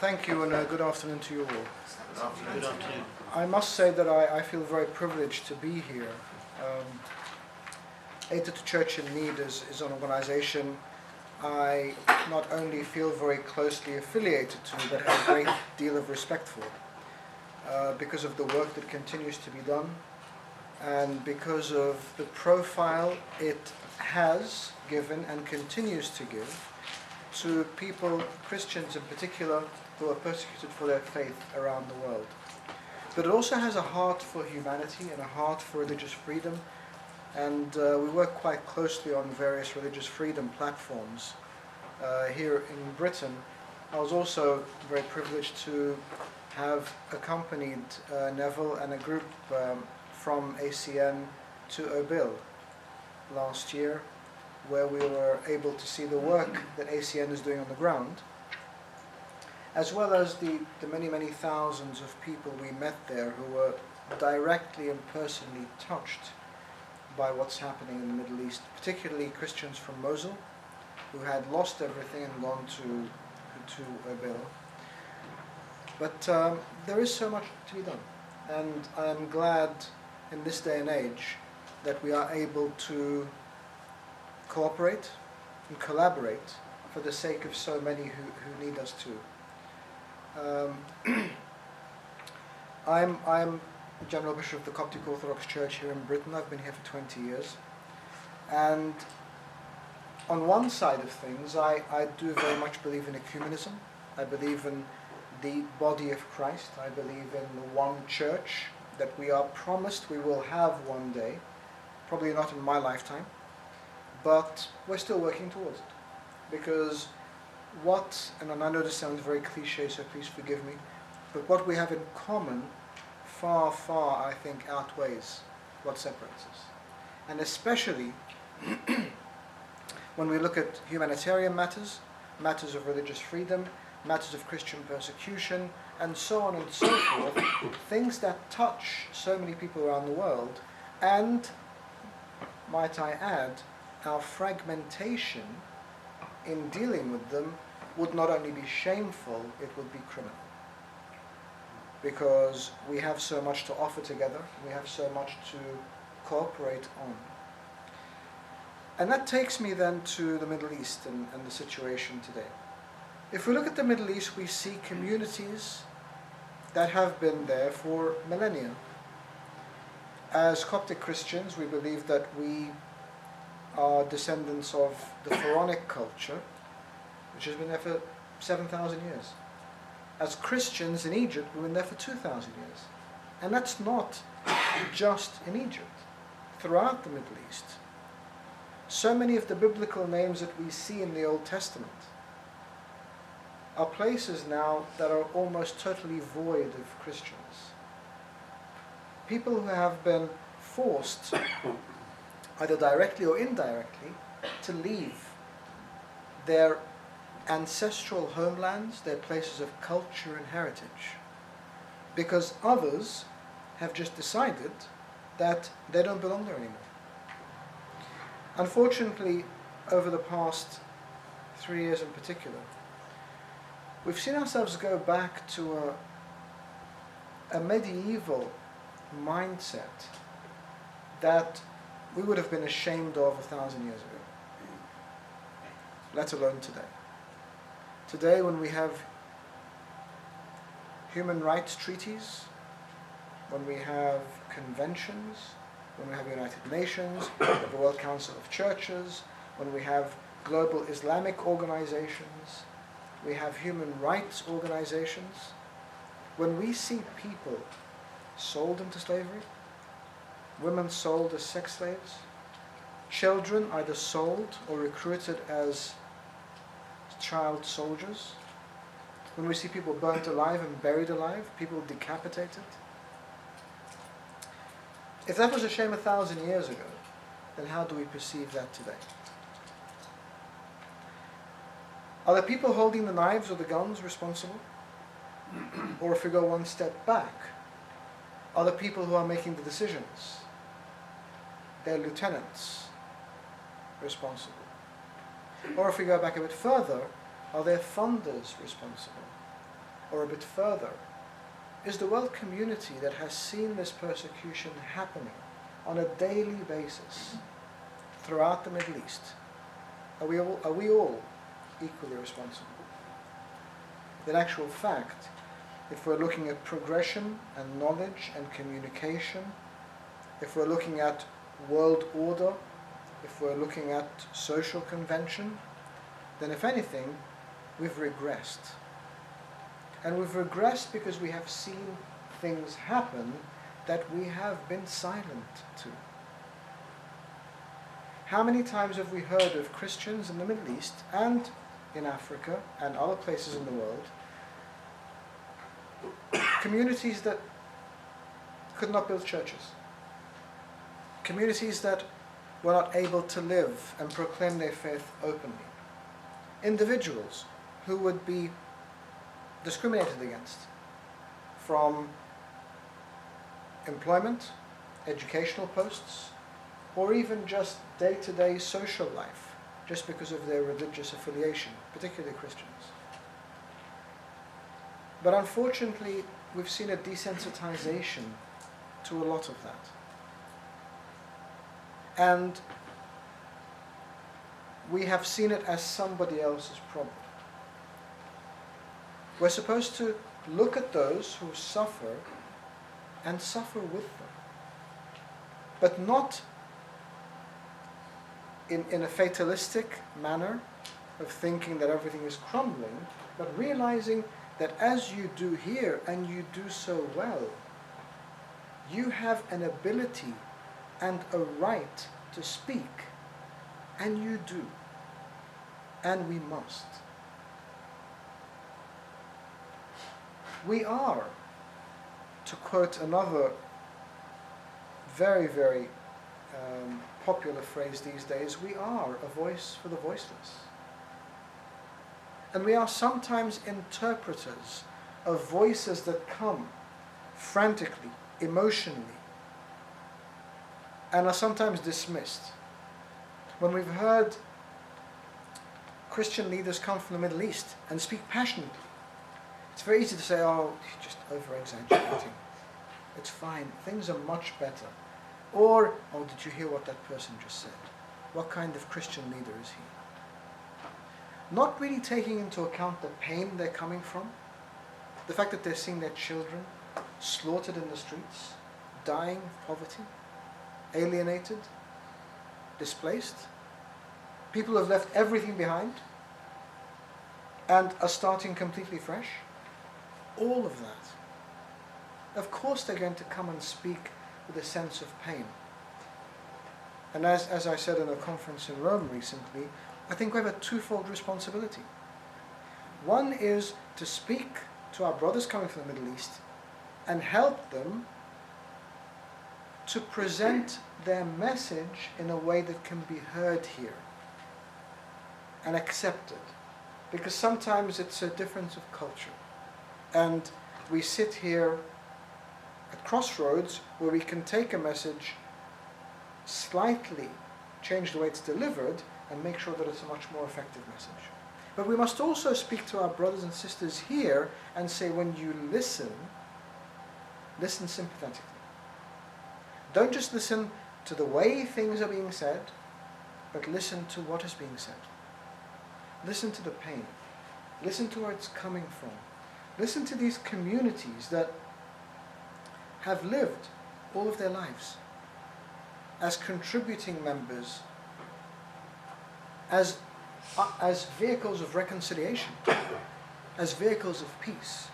Thank you, and good afternoon to you all. Good afternoon. I must say that I feel very privileged to be here. Aid to the Church in Need is an organization I not only feel very closely affiliated to, but have a great deal of respect for, because of the work that continues to be done, and because of the profile it has given and continues to give to people, Christians in particular, who are persecuted for their faith around the world. But it also has a heart for humanity and a heart for religious freedom, and we work quite closely on various religious freedom platforms. Here in Britain, I was also very privileged to have accompanied Neville and a group from ACN to Erbil last year, where we were able to see the work that ACN is doing on the ground, as well as the many thousands of people we met there who were directly and personally touched by what's happening in the Middle East, particularly Christians from Mosul who had lost everything and gone to Erbil. But there is so much to be done, and I am glad in this day and age that we are able to cooperate and collaborate for the sake of so many who need us to. I'm General Bishop of the Coptic Orthodox Church here in Britain. I've been here for 20 years. And on one side of things, I do very much believe in ecumenism. I believe in the body of Christ. I believe in the one church that we are promised we will have one day. Probably not in my lifetime, but we're still working towards it. Because and I know this sounds very cliche, so please forgive me, but what we have in common far, I think, outweighs what separates us. And especially when we look at humanitarian matters, matters of religious freedom, matters of Christian persecution, and so on and so forth, things that touch so many people around the world, and, might I add, our fragmentation in dealing with them would not only be shameful, it would be criminal. Because we have so much to offer together, we have so much to cooperate on. And that takes me then to the Middle East and the situation today. If we look at the Middle East, we see communities that have been there for millennia. As Coptic Christians, we believe that we are descendants of the Pharaonic culture, which has been there for 7,000 years. As Christians in Egypt, we've been there for 2,000 years. And that's not just in Egypt. Throughout the Middle East, so many of the biblical names that we see in the Old Testament are places now that are almost totally void of Christians. People who have been forced, either directly or indirectly, to leave their ancestral homelands, their places of culture and heritage, because others have just decided that they don't belong there anymore. Unfortunately, over the past 3 years in particular, we've seen ourselves go back to a medieval mindset that we would have been ashamed of 1,000 years ago, let alone today. Today, when we have human rights treaties, when we have conventions, when we have United Nations, the World Council of Churches, when we have global Islamic organizations, we have human rights organizations, when we see people sold into slavery, women sold as sex slaves, children either sold or recruited as child soldiers, when we see people burnt alive and buried alive, people decapitated. If that was a shame 1,000 years ago, then how do we perceive that today? Are the people holding the knives or the guns responsible? Or if we go one step back, are the people who are making the decisions, their lieutenants, responsible? Or if we go back a bit further, are their funders responsible? or a bit further, is the world community that has seen this persecution happening on a daily basis throughout the Middle East. Are we all equally responsible? In actual fact, if we're looking at progression and knowledge and communication, if we're looking at world order, if we're looking at social convention, then if anything, we've regressed. And we've regressed because we have seen things happen that we have been silent to. How many times have we heard of Christians in the Middle East and in Africa and other places in the world, communities that could not build churches, communities that were not able to live and proclaim their faith openly, individuals who would be discriminated against from employment, educational posts, or even just day-to-day social life, just because of their religious affiliation, particularly Christians. But unfortunately, we've seen a desensitization to a lot of that. And we have seen it as somebody else's problem. We're supposed to look at those who suffer and suffer with them, but not in a fatalistic manner of thinking that everything is crumbling, but realizing that as you do here, and you do so well, you have an ability and a right to speak, and you do, and we must. We are, to quote another very, very popular phrase these days, we are a voice for the voiceless. And we are sometimes interpreters of voices that come frantically, emotionally, and are sometimes dismissed. When we've heard Christian leaders come from the Middle East and speak passionately, it's very easy to say, oh, you're just over-exaggerating. It's fine, things are much better. Or, oh, did you hear what that person just said? What kind of Christian leader is he? Not really taking into account the pain they're coming from, the fact that they're seeing their children slaughtered in the streets, dying of poverty, alienated, displaced, people who have left everything behind and are starting completely fresh. All of that. Of course they're going to come and speak with a sense of pain. And as I said in a conference in Rome recently, I think we have a twofold responsibility. One is to speak to our brothers coming from the Middle East and help them to present their message in a way that can be heard here and accepted. Because sometimes it's a difference of culture. And we sit here at crossroads where we can take a message, slightly change the way it's delivered, and make sure that it's a much more effective message. But we must also speak to our brothers and sisters here and say, when you listen, listen sympathetically. Don't just listen to the way things are being said, but listen to what is being said. Listen to the pain. Listen to where it's coming from. Listen to these communities that have lived all of their lives as contributing members, as vehicles of reconciliation, as vehicles of peace.